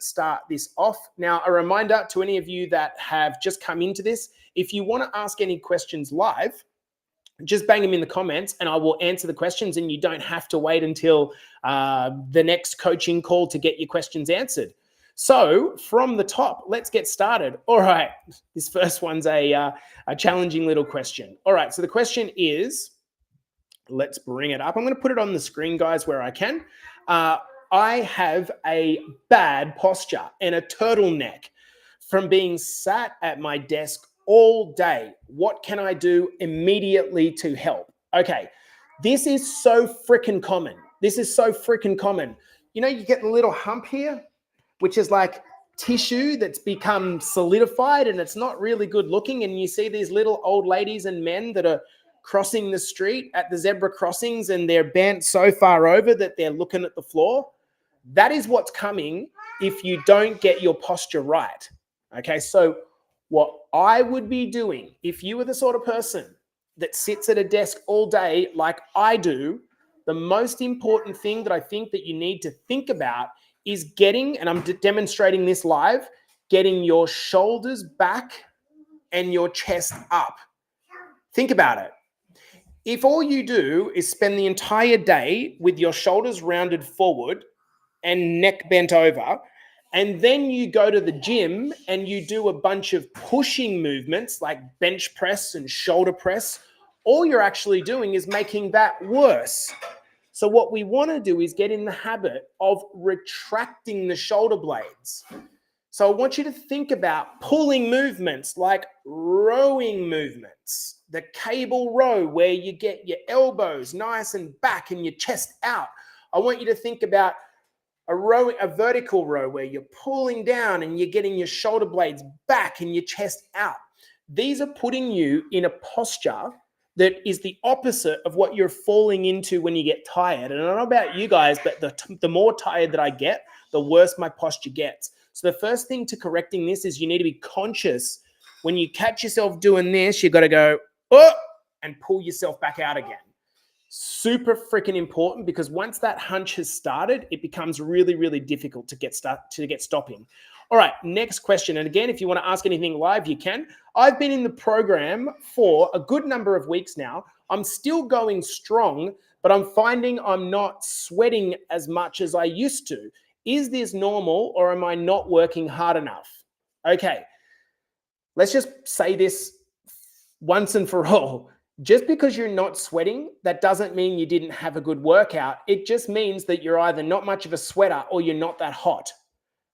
start this off. Now, a reminder to any of you that have just come into this, if you want to ask any questions live, just bang them in the comments and I will answer the questions, and you don't have to wait until the next coaching call to get your questions answered. So from the top, let's get started. All right, this first one's a challenging little question. All right, so the question is, let's bring it up. I'm going to put it on the screen, guys, where I can. I have a bad posture and a turtleneck from being sat at my desk all day. What can I do immediately to help? Okay, this is so freaking common. This is so freaking common. You know, you get the little hump here, which is like tissue that's become solidified and it's not really good looking. And you see these little old ladies and men that are crossing the street at the zebra crossings and they're bent so far over that they're looking at the floor. That is what's coming if you don't get your posture right. Okay, so what I would be doing if you were the sort of person that sits at a desk all day like I do, the most important thing that I think that you need to think about is getting, and I'm demonstrating this live, getting your shoulders back and your chest up. Think about it. If all you do is spend the entire day with your shoulders rounded forward and neck bent over, and then you go to the gym and you do a bunch of pushing movements like bench press and shoulder press, all you're actually doing is making that worse. So what we want to do is get in the habit of retracting the shoulder blades. So I want you to think about pulling movements like rowing movements, the cable row where you get your elbows nice and back and your chest out. I want you to think about a vertical row where you're pulling down and you're getting your shoulder blades back and your chest out. These are putting you in a posture that is the opposite of what you're falling into when you get tired. And I don't know about you guys, but the more tired that I get, the worse my posture gets. So the first thing to correcting this is you need to be conscious. When you catch yourself doing this, you got to go, oh, and pull yourself back out again. Super freaking important, because once that hunch has started, it becomes really, really difficult to get stopping. All right, next question. And again, if you want to ask anything live, you can. I've been in the program for a good number of weeks now. I'm still going strong, but I'm finding I'm not sweating as much as I used to. Is this normal, or am I not working hard enough? Okay, let's just say this once and for all. Just because you're not sweating, that doesn't mean you didn't have a good workout. It just means that you're either not much of a sweater or you're not that hot.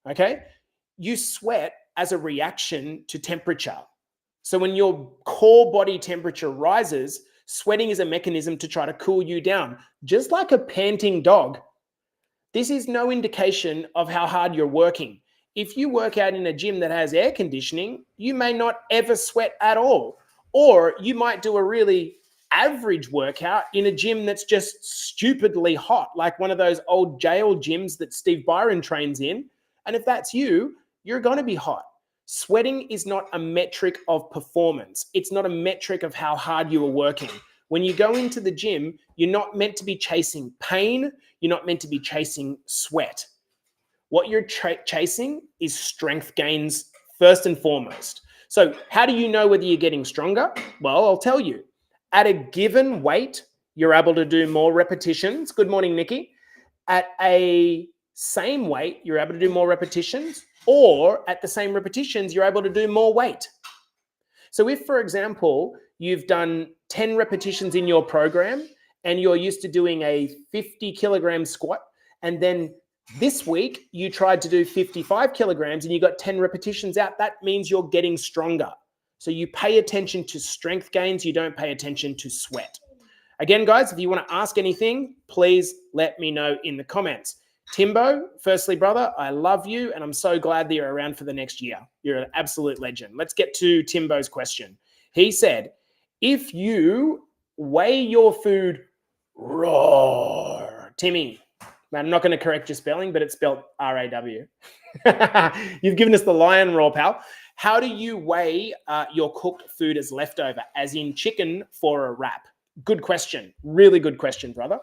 Okay? You sweat as a reaction to temperature. So when your core body temperature rises, sweating is a mechanism to try to cool you down, just like a panting dog. This is no indication of how hard you're working. If you work out in a gym that has air conditioning, you may not ever sweat at all. Or you might do a really average workout in a gym that's just stupidly hot, like one of those old jail gyms that Steve Byron trains in. And if that's you, you're going to be hot. Sweating is not a metric of performance. It's not a metric of how hard you are working. When you go into the gym, you're not meant to be chasing pain. You're not meant to be chasing sweat. What you're chasing is strength gains first and foremost. So how do you know whether you're getting stronger? Well, I'll tell you. At a given weight, you're able to do more repetitions. Good morning, Nikki. At a same weight, you're able to do more repetitions, or at the same repetitions, you're able to do more weight. So if, for example, you've done 10 repetitions in your program and you're used to doing a 50 kilogram squat, and then this week you tried to do 55 kilograms and you got 10 repetitions out, that means you're getting stronger. So you pay attention to strength gains, you don't pay attention to sweat. Again, guys, if you want to ask anything, please let me know in the comments. Timbo, firstly, brother, I love you and I'm so glad that you're around for the next year. You're an absolute legend. Let's get to Timbo's question. He said, if you weigh your food raw, Timmy, I'm not going to correct your spelling, but it's spelled R-A-W. You've given us the lion roar, pal. How do you weigh your cooked food as leftover, as in chicken for a wrap? Good question. Really good question, brother.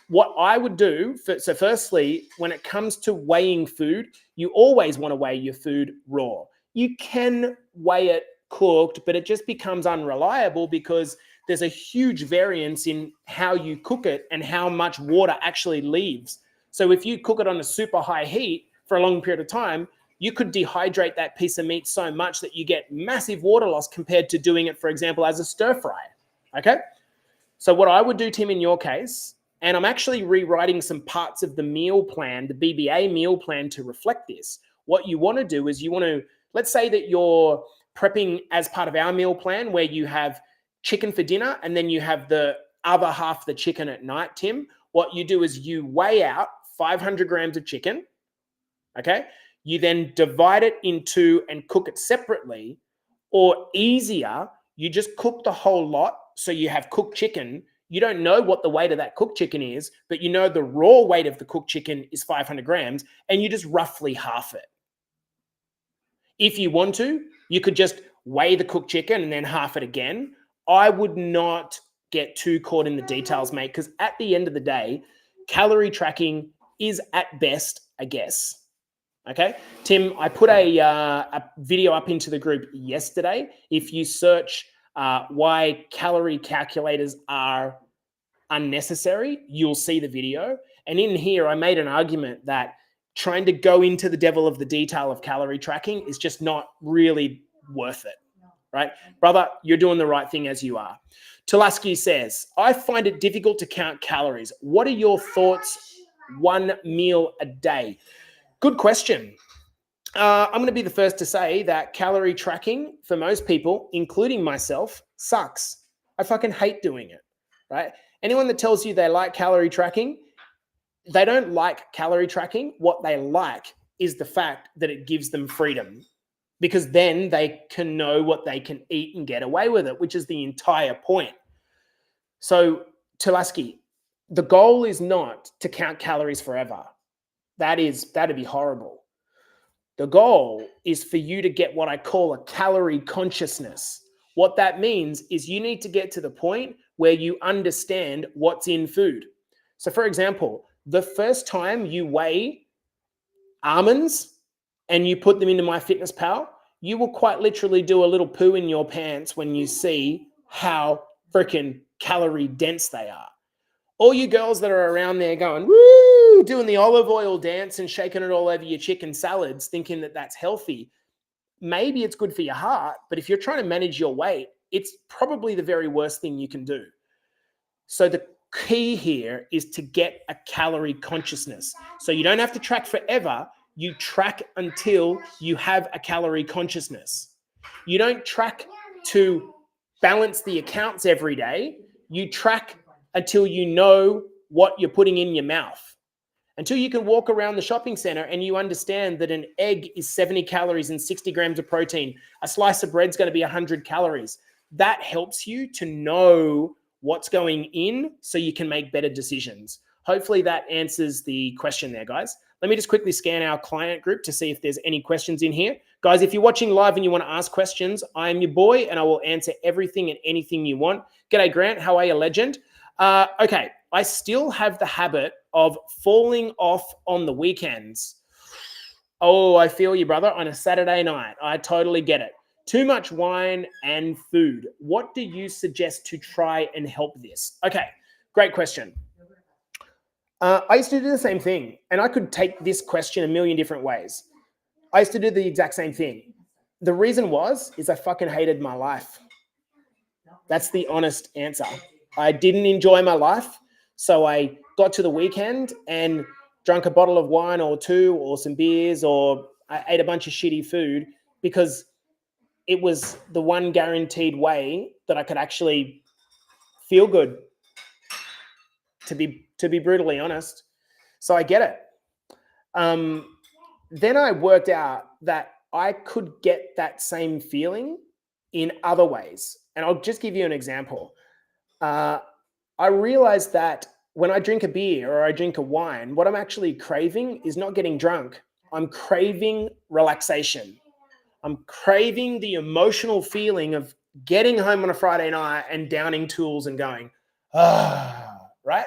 what I would do, so firstly, when it comes to weighing food, you always want to weigh your food raw. You can weigh it cooked, but it just becomes unreliable because there's a huge variance in how you cook it and how much water actually leaves. So if you cook it on a super high heat for a long period of time, you could dehydrate that piece of meat so much that you get massive water loss compared to doing it, for example, as a stir fry. Okay? So what I would do, Tim, in your case, and I'm actually rewriting some parts of the meal plan, the BBA meal plan, to reflect this. What you want to do is you want to, let's say that you're prepping as part of our meal plan where you have chicken for dinner and then you have the other half of the chicken at night, Tim. What you do is you weigh out 500 grams of chicken, okay? You then divide it into and cook it separately, or easier, you just cook the whole lot. So you have cooked chicken. You don't know what the weight of that cooked chicken is, but you know the raw weight of the cooked chicken is 500 grams, and you just roughly half it. If you want to, you could just weigh the cooked chicken and then half it again. I would not get too caught in the details, mate, because at the end of the day, calorie tracking is at best a guess. Okay, Tim, I put a video up into the group yesterday. If you search why calorie calculators are unnecessary, you'll see the video. And in here, I made an argument that trying to go into the devil of the detail of calorie tracking is just not really worth it, right? Brother, you're doing the right thing as you are. Tulaski says, I find it difficult to count calories. What are your thoughts? One meal a day. Good question. I'm going to be the first to say that calorie tracking for most people, including myself, sucks. I fucking hate doing it, right? Anyone that tells you they like calorie tracking, they don't like calorie tracking. What they like is the fact that it gives them freedom, because then they can know what they can eat and get away with it, which is the entire point. So, Tulaski, the goal is not to count calories forever. That'd be horrible. The goal is for you to get what I call a calorie consciousness. What that means is you need to get to the point where you understand what's in food. So, for example, the first time you weigh almonds and you put them into MyFitnessPal, you will quite literally do a little poo in your pants when you see how freaking calorie dense they are. All you girls that are around there going, woo, doing the olive oil dance and shaking it all over your chicken salads, thinking that that's healthy. Maybe it's good for your heart, but if you're trying to manage your weight, it's probably the very worst thing you can do. So the key here is to get a calorie consciousness. So you don't have to track forever. You track until you have a calorie consciousness. You don't track to balance the accounts every day. You track until you know what you're putting in your mouth. Until you can walk around the shopping center and you understand that an egg is 70 calories and 60 grams of protein. A slice of bread is going to be 100 calories. That helps you to know what's going in so you can make better decisions. Hopefully that answers the question there, guys. Let me just quickly scan our client group to see if there's any questions in here. Guys, if you're watching live and you want to ask questions, I am your boy and I will answer everything and anything you want. G'day, Grant. How are you, legend? Okay, I still have the habit of falling off on the weekends. Oh, I feel you, brother, on a Saturday night. I totally get it. Too much wine and food. What do you suggest to try and help this? Okay, great question. I used to do the same thing, and I could take this question a million different ways. I used to do the exact same thing. The reason is I fucking hated my life. That's the honest answer. I didn't enjoy my life, so I got to the weekend and drank a bottle of wine or two or some beers, or I ate a bunch of shitty food because it was the one guaranteed way that I could actually feel good, to be brutally honest. So I get it. Then I worked out that I could get that same feeling in other ways. And I'll just give you an example. I realized that when I drink a beer or I drink a wine, what I'm actually craving is not getting drunk. I'm craving relaxation. I'm craving the emotional feeling of getting home on a Friday night and downing tools and going, right?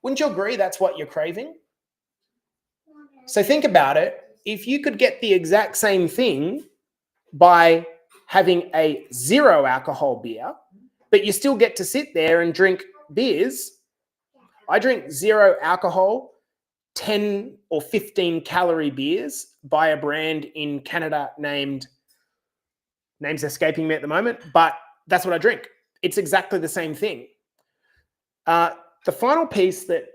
Wouldn't you agree that's what you're craving? So think about it. If you could get the exact same thing by having a 0 alcohol beer, but you still get to sit there and drink beers. I drink 0 alcohol, 10 or 15 calorie beers by a brand in Canada name's escaping me at the moment, but that's what I drink. It's exactly the same thing. The final piece that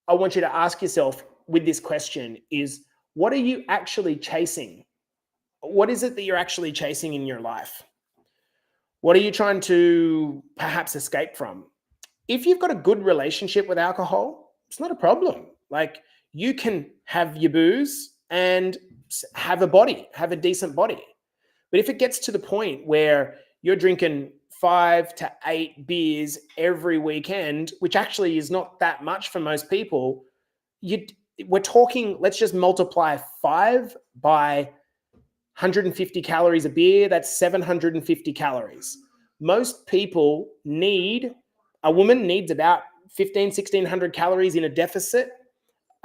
I want you to ask yourself with this question is, what are you actually chasing? What is it that you're actually chasing in your life? What are you trying to perhaps escape from? If you've got a good relationship with alcohol, it's not a problem. Like, you can have your booze and have a decent body. But if it gets to the point where you're drinking 5 to 8 beers every weekend, which actually is not that much for most people, we're talking, let's just multiply 5 by 150 calories a beer. That's 750 calories. Most people a woman needs about 1,600 calories in a deficit.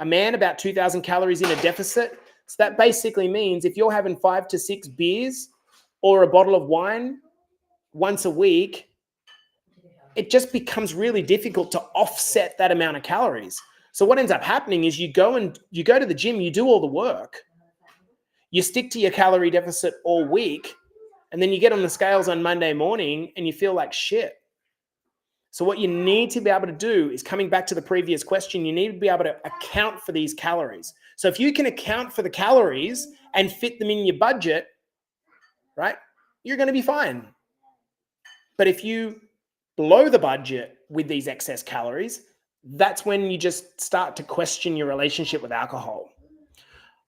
A man, about 2,000 calories in a deficit. So that basically means if you're having 5 to 6 beers or a bottle of wine once a week, it just becomes really difficult to offset that amount of calories. So what ends up happening is you go to the gym, you do all the work, you stick to your calorie deficit all week, and then you get on the scales on Monday morning and you feel like shit. So what you need to be able to do is, coming back to the previous question, you need to be able to account for these calories. So if you can account for the calories and fit them in your budget, right, you're going to be fine. But if you blow the budget with these excess calories, that's when you just start to question your relationship with alcohol.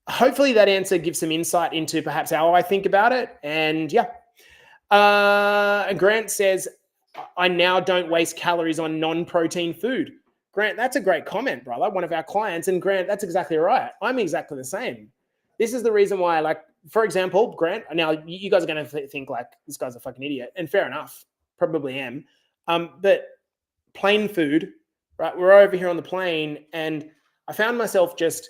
Hopefully that answer gives some insight into perhaps how I think about it. And yeah. Grant says, I now don't waste calories on non-protein food. Grant, that's a great comment, brother. One of our clients. And Grant, that's exactly right. I'm exactly the same. This is the reason why, like, for example, Grant, now you guys are going to think like this guy's a fucking idiot. And fair enough, probably am. But plane food, right? We're over here on the plane, and I found myself just,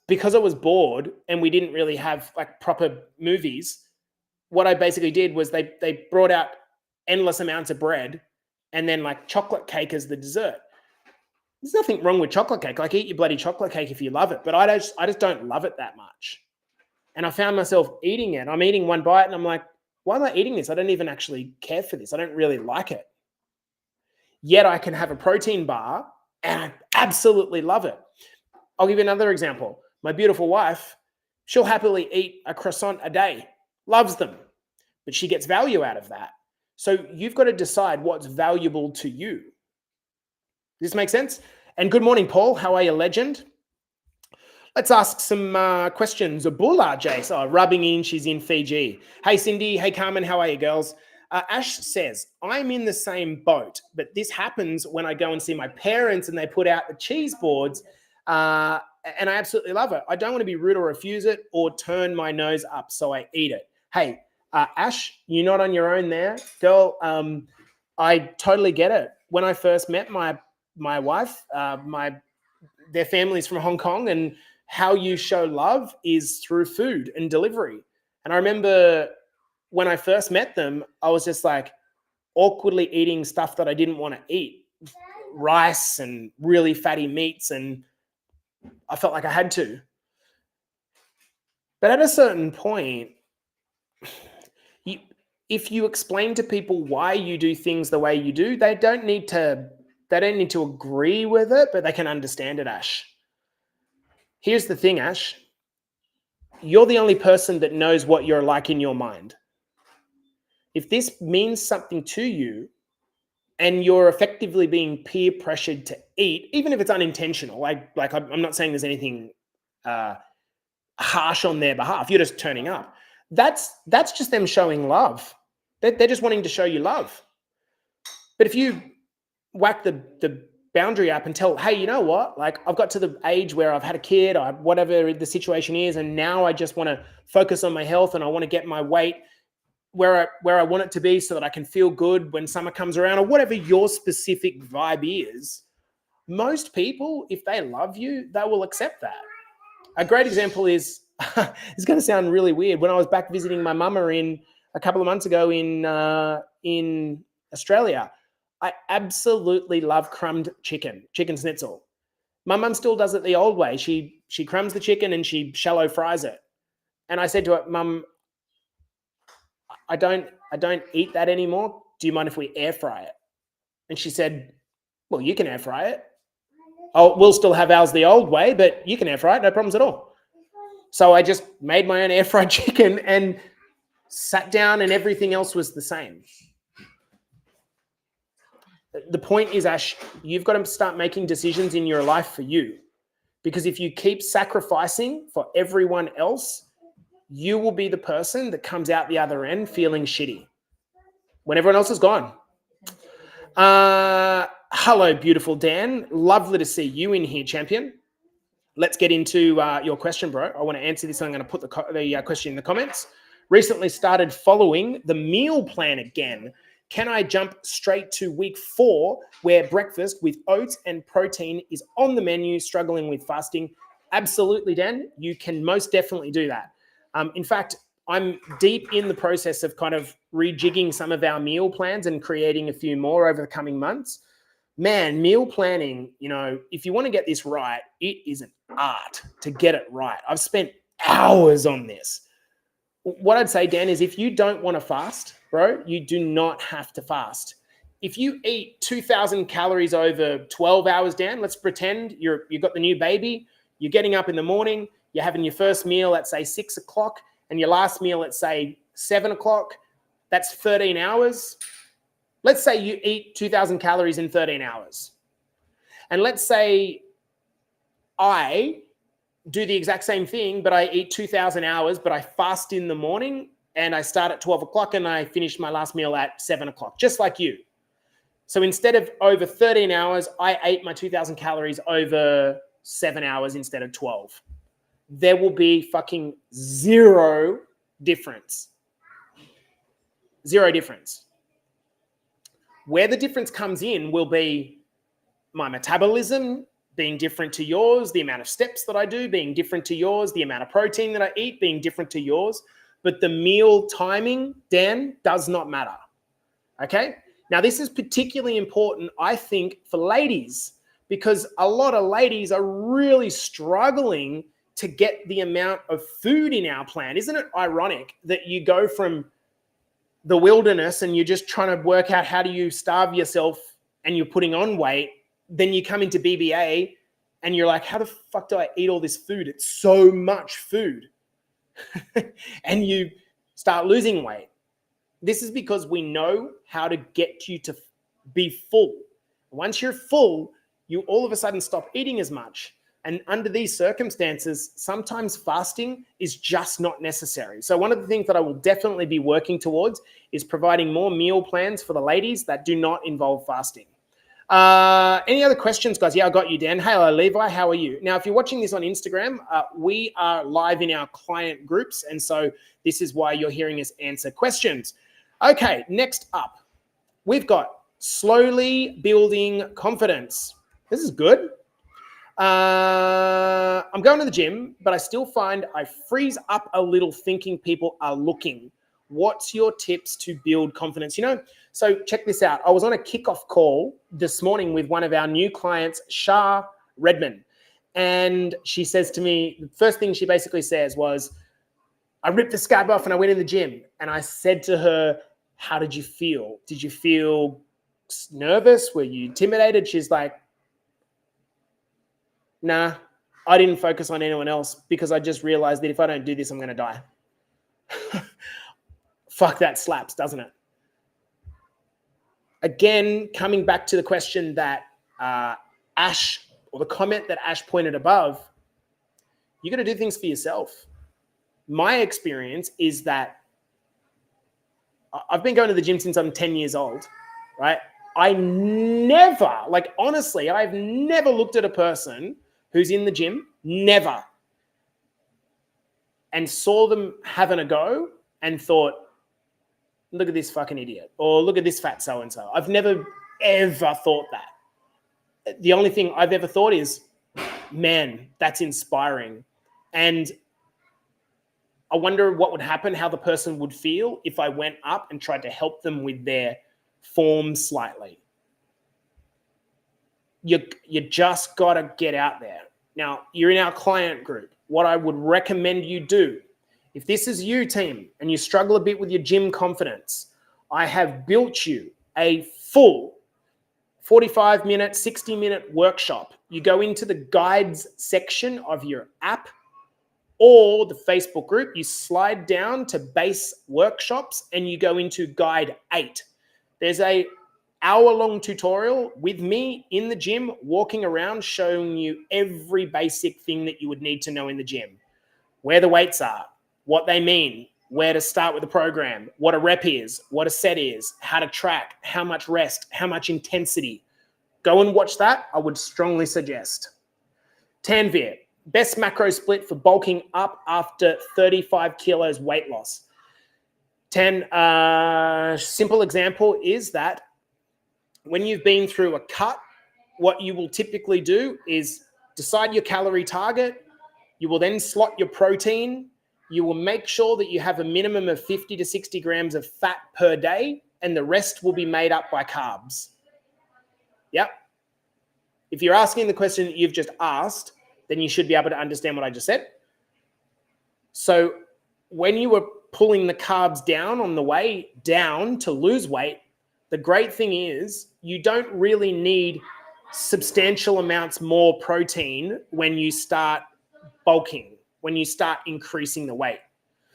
because I was bored and we didn't really have like proper movies, what I basically did was they brought out endless amounts of bread and then like chocolate cake as the dessert. There's nothing wrong with chocolate cake. Like, eat your bloody chocolate cake if you love it, but I just don't love it that much. And I found myself eating it. I'm eating one bite and I'm like, why am I eating this? I don't even actually care for this. I don't really like it. Yet I can have a protein bar and I absolutely love it. I'll give you another example. My beautiful wife, she'll happily eat a croissant a day, loves them, but she gets value out of that. So you've got to decide what's valuable to you. Does this make sense? And good morning, Paul. How are you, legend? Let's ask some questions. Abula Jace, rubbing in, she's in Fiji. Hey, Cindy. Hey, Carmen. How are you, girls? Ash says, I'm in the same boat, but this happens when I go and see my parents and they put out the cheese boards, and I absolutely love it. I don't want to be rude or refuse it or turn my nose up, so I eat it. Hey, Ash, you're not on your own there, girl. I totally get it. When I first met my wife, their family's from Hong Kong, and how you show love is through food and delivery. And I remember when I first met them, I was just like awkwardly eating stuff that I didn't want to eat, rice and really fatty meats, and I felt like I had to. But at a certain point, if you explain to people why you do things the way you do, they don't need to agree with it, but they can understand it, Ash. Here's the thing, Ash. You're the only person that knows what you're like in your mind. If this means something to you and you're effectively being peer pressured to eat, even if it's unintentional, like I'm not saying there's anything harsh on their behalf, you're just turning up. That's just them showing love. They're just wanting to show you love. But if you whack the boundary up and tell, hey, you know what? Like, I've got to the age where I've had a kid or whatever the situation is, and now I just want to focus on my health and I want to get my weight where I want it to be so that I can feel good when summer comes around, or whatever your specific vibe is. most people, if they love you, they will accept that. A great example is, it's going to sound really weird. When I was back visiting my mama a couple of months ago in Australia, I absolutely love crumbed chicken schnitzel. My mum still does it the old way. She crumbs the chicken and she shallow fries it. And I said to her, Mum, I don't eat that anymore. Do you mind if we air fry it? And she said, well, you can air fry it. Oh, we'll still have ours the old way, but you can air fry it, no problems at all. So I just made my own air fried chicken and sat down, and everything else was the same. The point is, Ash, you've got to start making decisions in your life for you. Because if you keep sacrificing for everyone else, you will be the person that comes out the other end feeling shitty when everyone else is gone. Hello, beautiful Dan. Lovely to see you in here, champion. Let's get into your question, bro. I want to answer this. I'm going to put the question in the comments. Recently started following the meal plan again. Can I jump straight to week 4 where breakfast with oats and protein is on the menu, struggling with fasting? Absolutely, Dan. You can most definitely do that. In fact, I'm deep in the process of kind of rejigging some of our meal plans and creating a few more over the coming months. Man, meal planning, if you want to get this right, it is an art to get it right. I've spent hours on this. What I'd say, Dan, is if you don't want to fast, bro, you do not have to fast. If you eat 2,000 calories over 12 hours, Dan, let's pretend you've got the new baby, you're getting up in the morning, you're having your first meal at, say, 6 o'clock, and your last meal at, say, 7 o'clock. That's 13 hours. Let's say you eat 2,000 calories in 13 hours. And let's say I do the exact same thing, but I eat 2,000 hours, but I fast in the morning and I start at 12 o'clock and I finish my last meal at 7 o'clock, just like you. So instead of over 13 hours, I ate my 2,000 calories over 7 hours instead of 12. There will be fucking zero difference. Zero difference. Where the difference comes in will be my metabolism being different to yours, the amount of steps that I do being different to yours, the amount of protein that I eat being different to yours. But the meal timing, Dan, does not matter. Okay? Now, this is particularly important, I think, for ladies, because a lot of ladies are really struggling to get the amount of food in our plan. Isn't it ironic that you go from the wilderness and you're just trying to work out how do you starve yourself and you're putting on weight, then you come into BBA and you're like, how the fuck do I eat all this food? It's so much food. And you start losing weight. This is because we know how to get you to be full. Once you're full, you all of a sudden stop eating as much. And under these circumstances, sometimes fasting is just not necessary. So one of the things that I will definitely be working towards is providing more meal plans for the ladies that do not involve fasting. Any other questions, guys? Yeah, I got you, Dan. Hello, Levi. How are you? Now, if you're watching this on Instagram, we are live in our client groups. And so this is why you're hearing us answer questions. Okay, next up, we've got slowly building confidence. This is good. I'm going to the gym, but I still find I freeze up a little thinking people are looking. What's your tips to build confidence? So check this out. I was on a kickoff call this morning with one of our new clients, Shah Redman. And she says to me, the first thing she basically says was, I ripped the scab off and I went in the gym. And I said to her, how did you feel? Did you feel nervous? Were you intimidated? She's like, nah, I didn't focus on anyone else because I just realized that if I don't do this, I'm going to die. Fuck, that slaps, doesn't it? Again, coming back to the question that Ash, or the comment that Ash pointed above, you got to do things for yourself. My experience is that I've been going to the gym since I'm 10 years old, right? I never, like honestly, I've never looked at a person who's in the gym, never, and saw them having a go and thought, look at this fucking idiot, or look at this fat so-and-so. I've never, ever thought that. the only thing I've ever thought is, man, that's inspiring. And I wonder what would happen, how the person would feel if I went up and tried to help them with their form slightly. You just got to get out there. Now, you're in our client group. What I would recommend you do, if this is you, team, and you struggle a bit with your gym confidence, I have built you a full 45-minute, 60-minute workshop. You go into the guides section of your app or the Facebook group, you slide down to base workshops and you go into guide 8. There's a hour-long tutorial with me in the gym, walking around, showing you every basic thing that you would need to know in the gym. Where the weights are, what they mean, where to start with the program, what a rep is, what a set is, how to track, how much rest, how much intensity. Go and watch that. I would strongly suggest. Tanvir, best macro split for bulking up after 35 kilos weight loss. Simple example is that when you've been through a cut, what you will typically do is decide your calorie target. You will then slot your protein. You will make sure that you have a minimum of 50 to 60 grams of fat per day, and the rest will be made up by carbs. Yep. If you're asking the question that you've just asked, then you should be able to understand what I just said. So when you were pulling the carbs down on the way down to lose weight, the great thing is you don't really need substantial amounts more protein when you start bulking, when you start increasing the weight.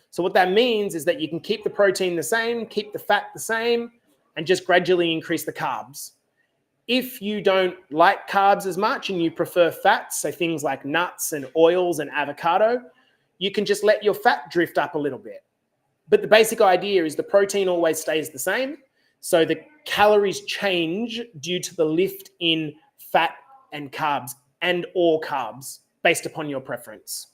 So what that means is that you can keep the protein the same, keep the fat the same, and just gradually increase the carbs. If you don't like carbs as much and you prefer fats, so things like nuts and oils and avocado, you can just let your fat drift up a little bit. But the basic idea is the protein always stays the same. So the calories change due to the lift in fat and carbs or carbs based upon your preference.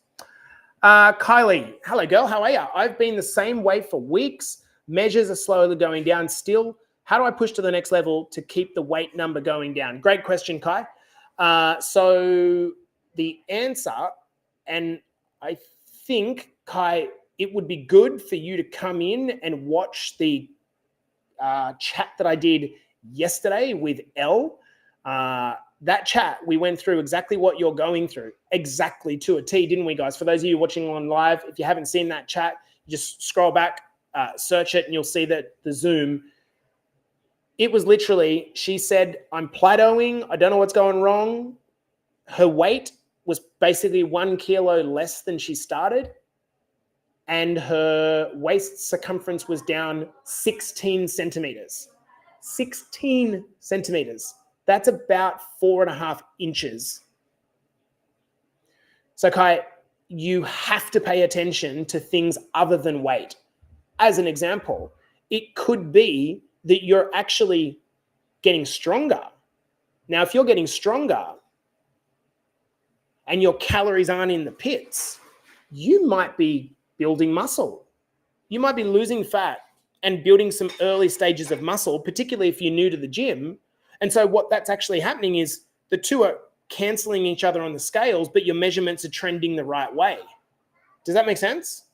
Kylie, hello girl, how are you? I've been the same way for weeks. Measures are slowly going down still. How do I push to the next level to keep the weight number going down? Great question, Kai. So the answer, and I think, Kai, it would be good for you to come in and watch the chat that I did yesterday with Elle. That chat, we went through exactly what you're going through, exactly to a T, didn't we, guys? For those of you watching on live, if you haven't seen that chat, just scroll back, search it, and you'll see that the Zoom. It was literally, she said, I'm plateauing. I don't know what's going wrong. Her weight was basically 1 kilo less than she started. And her waist circumference was down 16 centimeters. 16 centimeters. That's about 4.5 inches. So Kai, you have to pay attention to things other than weight. As an example, it could be that you're actually getting stronger. Now, if you're getting stronger and your calories aren't in the pits, you might be building muscle. You might be losing fat and building some early stages of muscle, particularly if you're new to the gym. And so what that's actually happening is the two are canceling each other on the scales, but your measurements are trending the right way. Does that make sense?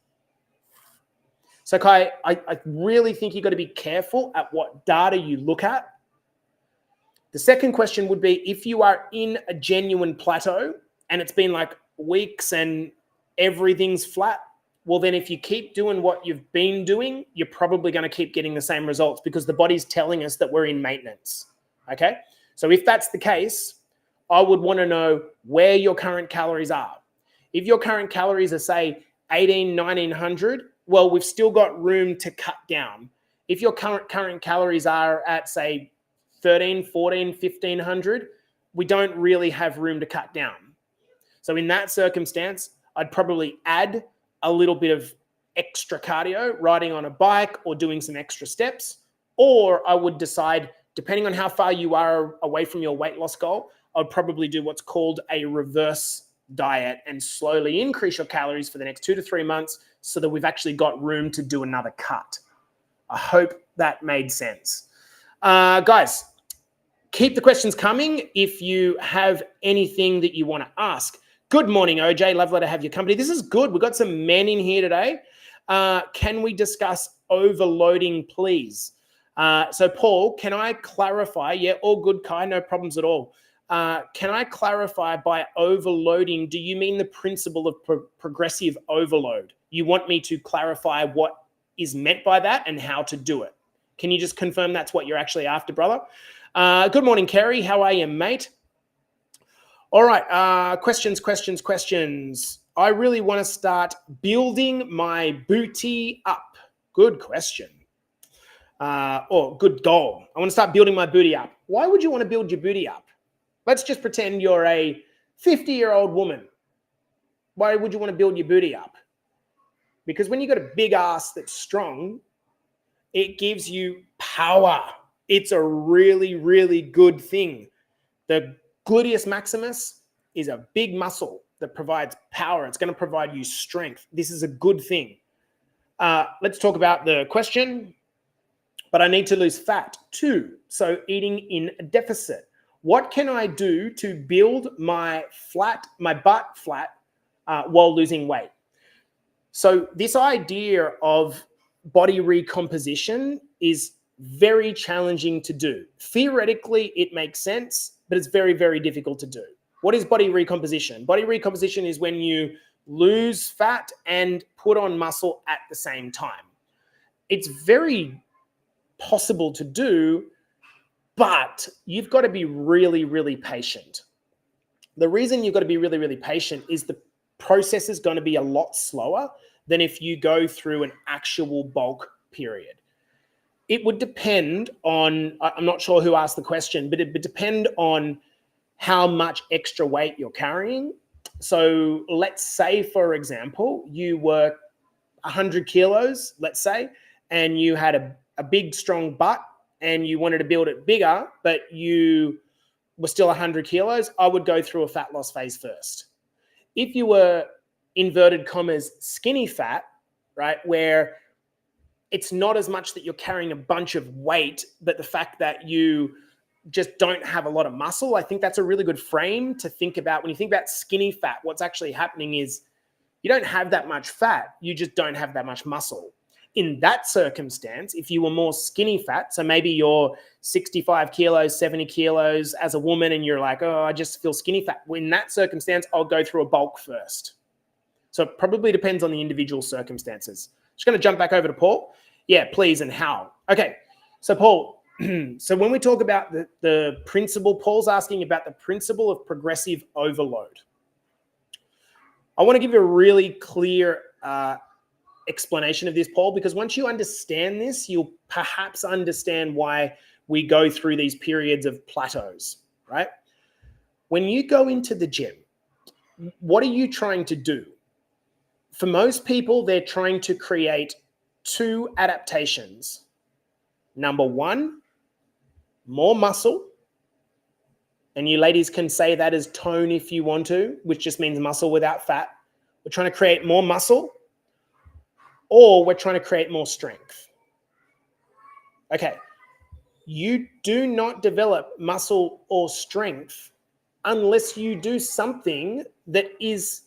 So Kai, I really think you've got to be careful at what data you look at. The second question would be, if you are in a genuine plateau and it's been like weeks and everything's flat, well, then if you keep doing what you've been doing, you're probably going to keep getting the same results because the body's telling us that we're in maintenance. Okay? So if that's the case, I would want to know where your current calories are. If your current calories are, say, 1900, well, we've still got room to cut down. If your current calories are at, say, 1500, we don't really have room to cut down. So in that circumstance, I'd probably add a little bit of extra cardio, riding on a bike or doing some extra steps. Or I would decide, depending on how far you are away from your weight loss goal, I'd probably do what's called a reverse diet and slowly increase your calories for the next 2 to 3 months so that we've actually got room to do another cut. I hope that made sense. Guys, Keep the questions coming if you have anything that you want to ask. Good morning, OJ. Lovely to have your company. This is good. We've got some men in here today. Can we discuss overloading, please? So, Paul, can I clarify? Yeah, all good, Kai. No problems at all. Can I clarify by overloading, do you mean the principle of progressive overload? You want me to clarify what is meant by that and how to do it? Can you just confirm that's what you're actually after, brother? Good morning, Kerry. How are you, mate? All right. Questions. I really want to start building my booty up. Good question. Or good goal. I want to start building my booty up. Why would you want to build your booty up? Let's just pretend you're a 50-year-old woman. Why would you want to build your booty up? Because when you've got a big ass that's strong, it gives you power. It's a really, really good thing. The gluteus maximus is a big muscle that provides power. It's going to provide you strength. This is a good thing. Let's talk about the question. But I need to lose fat too. So eating in a deficit. What can I do to build my butt flat while losing weight? So this idea of body recomposition is very challenging to do. Theoretically, it makes sense, but it's very, very difficult to do. What is body recomposition? Body recomposition is when you lose fat and put on muscle at the same time. It's very possible to do, but you've got to be really, really patient. The reason you've got to be really, really patient is the process is going to be a lot slower than if you go through an actual bulk period. It would depend on, I'm not sure who asked the question, but it would depend on how much extra weight you're carrying. So let's say, for example, you were 100 kilos, let's say, and you had a big, strong butt and you wanted to build it bigger, but you were still 100 kilos, I would go through a fat loss phase first. If you were, inverted commas, skinny fat, right, where it's not as much that you're carrying a bunch of weight, but the fact that you just don't have a lot of muscle, I think that's a really good frame to think about. When you think about skinny fat, what's actually happening is you don't have that much fat, you just don't have that much muscle. In that circumstance, if you were more skinny fat, so maybe you're 65 kilos, 70 kilos as a woman, and you're like, oh, I just feel skinny fat. Well, in that circumstance, I'll go through a bulk first. So it probably depends on the individual circumstances. Just going to jump back over to Paul. Yeah, please, and how? Okay, so Paul, so when we talk about the principle, Paul's asking about the principle of progressive overload. I want to give you a really clear explanation of this, Paul, because once you understand this, you'll perhaps understand why we go through these periods of plateaus, right? When you go into the gym, what are you trying to do? For most people, they're trying to create two adaptations. Number one, more muscle. And you ladies can say that as tone if you want to, which just means muscle without fat. We're trying to create more muscle, or we're trying to create more strength. Okay, you do not develop muscle or strength unless you do something that is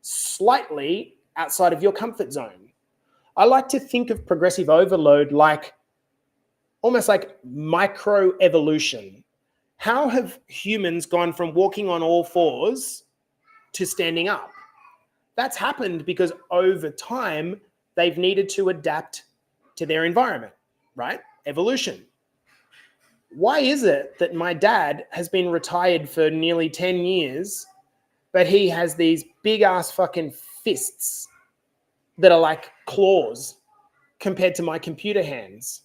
slightly outside of your comfort zone. I like to think of progressive overload like almost like microevolution. How have humans gone from walking on all fours to standing up? That's happened because over time, they've needed to adapt to their environment, right? Evolution. Why is it that my dad has been retired for nearly 10 years, but he has these big ass fucking fists that are like claws compared to my computer hands?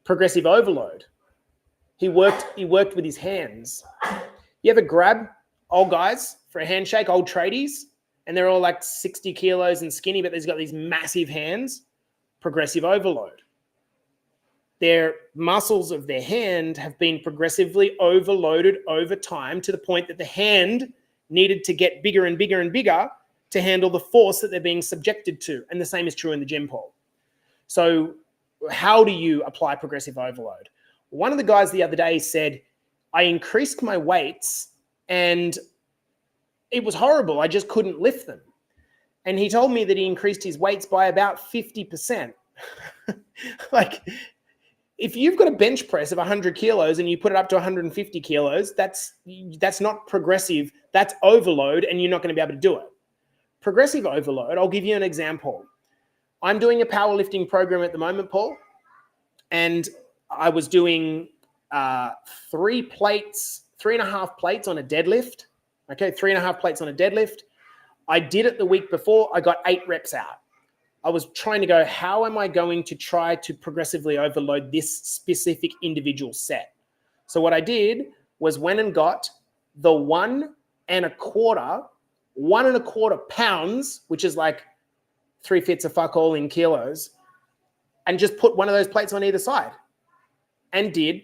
Progressive overload. He worked with his hands. You ever grab old guys for a handshake, old tradies, and they're all like 60 kilos and skinny, but they've got these massive hands? Progressive overload. Their muscles of their hand have been progressively overloaded over time to the point that the hand needed to get bigger and bigger and bigger to handle the force that they're being subjected to. And the same is true in the gym, Paul. So how do you apply progressive overload? One of the guys the other day said, I increased my weights and it was horrible. I just couldn't lift them. And he told me that he increased his weights by about 50%. Like, if you've got a bench press of 100 kilos and you put it up to 150 kilos, that's not progressive. That's overload, and you're not going to be able to do it. Progressive overload, I'll give you an example. I'm doing a powerlifting program at the moment, Paul, and I was doing 3.5 plates on a deadlift. Okay, 3.5 plates on a deadlift. I did it the week before. I got 8 reps out. I was trying to go, how am I going to try to progressively overload this specific individual set? So what I did was went and got the 1.25 pounds, which is like 3/5 of fuck all in kilos, and just put one of those plates on either side and did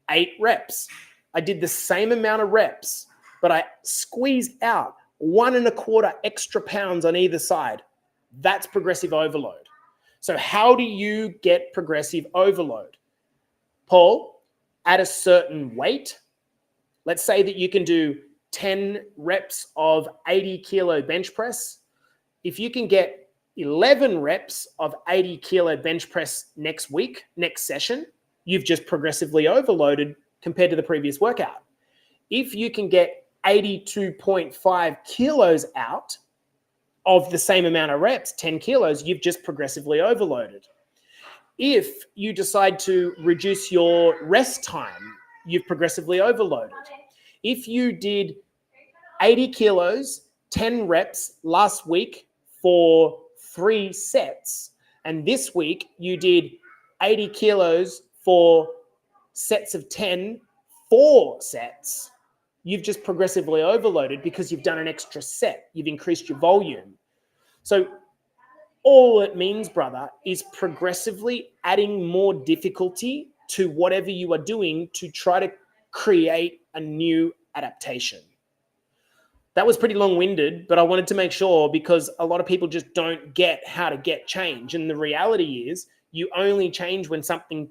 8 reps. I did the same amount of reps, but I squeezed out 1.25 extra pounds on either side. That's progressive overload. So how do you get progressive overload? Paul, at a certain weight, let's say that you can do 10 reps of 80 kilo bench press. If you can get 11 reps of 80 kilo bench press next week, next session, you've just progressively overloaded compared to the previous workout. If you can get 82.5 kilos out of the same amount of reps, 10 kilos, you've just progressively overloaded. If you decide to reduce your rest time, you've progressively overloaded. If you did 80 kilos, 10 reps last week for 3 sets, and this week you did 80 kilos for sets of 10, 4 sets, you've just progressively overloaded because you've done an extra set. You've increased your volume. So all it means, brother, is progressively adding more difficulty to whatever you are doing to try to create a new adaptation. That was pretty long-winded, but I wanted to make sure because a lot of people just don't get how to get change. And the reality is you only change when something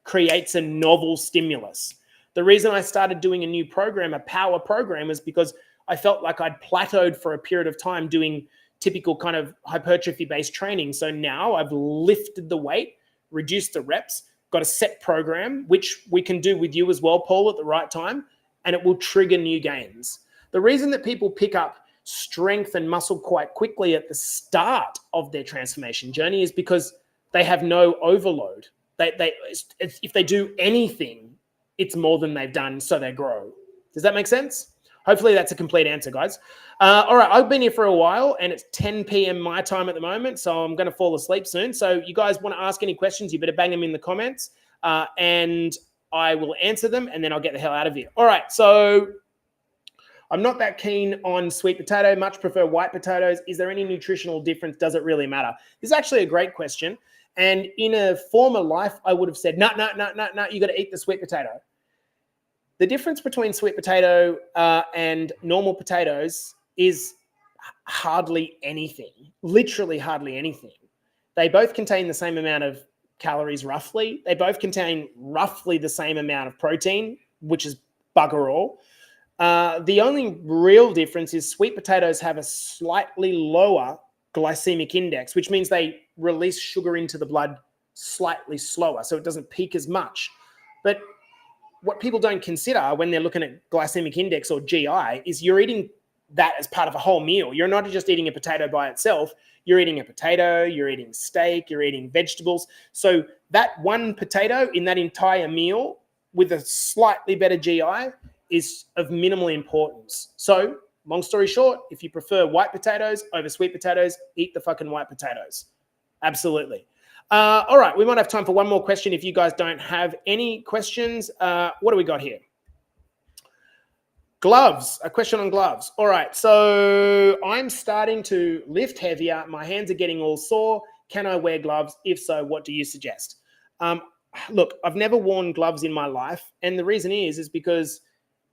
creates a novel stimulus. The reason I started doing a new program, a power program, is because I felt like I'd plateaued for a period of time doing typical kind of hypertrophy-based training. So now I've lifted the weight, reduced the reps, got a set program, which we can do with you as well, Paul, at the right time, and it will trigger new gains. The reason that people pick up strength and muscle quite quickly at the start of their transformation journey is because they have no overload. If they do anything, it's more than they've done, so they grow. Does that make sense? Hopefully that's a complete answer, guys. All right, I've been here for a while, and it's 10 p.m. my time at the moment, so I'm going to fall asleep soon. So you guys want to ask any questions, you better bang them in the comments, and I will answer them, and then I'll get the hell out of here. All right, so I'm not that keen on sweet potato, much prefer white potatoes. Is there any nutritional difference? Does it really matter? This is actually a great question. And in a former life, I would have said, no, you got to eat the sweet potato. The difference between sweet potato and normal potatoes is hardly anything, literally hardly anything. They both contain the same amount of calories, roughly. They both contain roughly the same amount of protein, which is bugger all. The only real difference is sweet potatoes have a slightly lower glycemic index, which means they release sugar into the blood slightly slower, so it doesn't peak as much. But what people don't consider when they're looking at glycemic index or GI is you're eating that as part of a whole meal. You're not just eating a potato by itself. You're eating a potato, you're eating steak, you're eating vegetables. So that one potato in that entire meal with a slightly better GI is of minimal importance. So long story short, if you prefer white potatoes over sweet potatoes, eat the fucking white potatoes. Absolutely. All right, we might have time for one more question if you guys don't have any questions. What do we got here? Gloves, a question on gloves. All right, so I'm starting to lift heavier. My hands are getting all sore. Can I wear gloves? If so, what do you suggest? Look, I've never worn gloves in my life. And the reason is because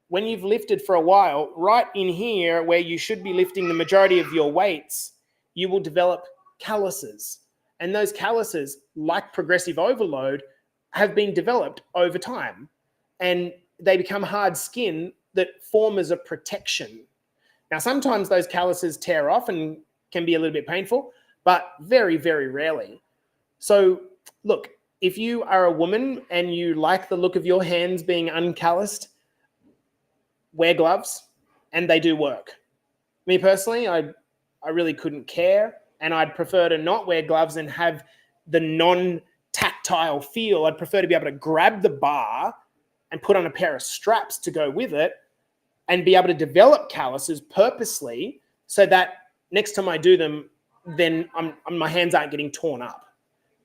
when you've lifted for a while, right in here where you should be lifting the majority of your weights, you will develop calluses. And those calluses, like progressive overload, have been developed over time, and they become hard skin that form as a protection. Now, sometimes those calluses tear off and can be a little bit painful, but very, very rarely. So look, if you are a woman and you like the look of your hands being uncalloused, wear gloves, and they do work. Me personally, I really couldn't care, and I'd prefer to not wear gloves and have the non-tactile feel. I'd prefer to be able to grab the bar and put on a pair of straps to go with it and be able to develop calluses purposely so that next time I do them, then my hands aren't getting torn up.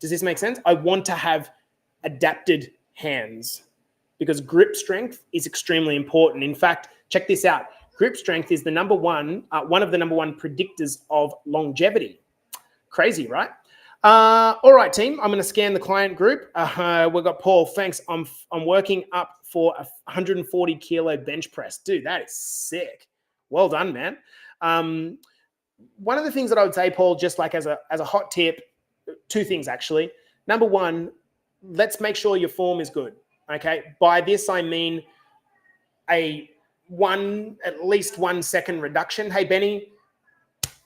Does this make sense? I want to have adapted hands because grip strength is extremely important. In fact, check this out. Grip strength is the one of the number one predictors of longevity. Crazy, right? All right, team. I'm going to scan the client group. We've got Paul. Thanks. I'm working up for a 140 kilo bench press. Dude, that is sick. Well done, man. One of the things that I would say, Paul, just like as a hot tip, two things actually. Number one, let's make sure your form is good. Okay. By this, I mean at least 1 second reduction. Hey, Benny,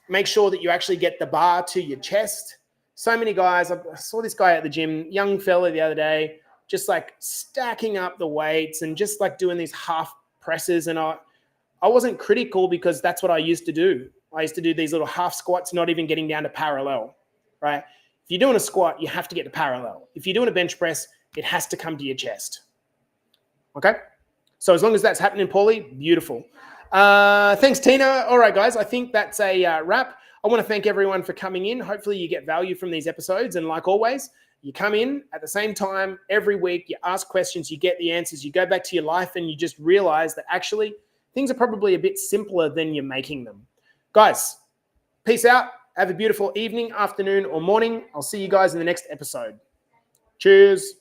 make sure that you actually get the bar to your chest. So many guys, I saw this guy at the gym, young fella the other day, just like stacking up the weights and just like doing these half presses. And I wasn't critical because that's what I used to do. I used to do these little half squats, not even getting down to parallel, right? If you're doing a squat, you have to get to parallel. If you're doing a bench press, it has to come to your chest. Okay? So as long as that's happening, Paulie, beautiful. Thanks, Tina. All right, guys, I think that's a wrap. I want to thank everyone for coming in. Hopefully you get value from these episodes. And like always, you come in at the same time every week, you ask questions, you get the answers, you go back to your life and you just realize that actually things are probably a bit simpler than you're making them. Guys, peace out. Have a beautiful evening, afternoon, or morning. I'll see you guys in the next episode. Cheers.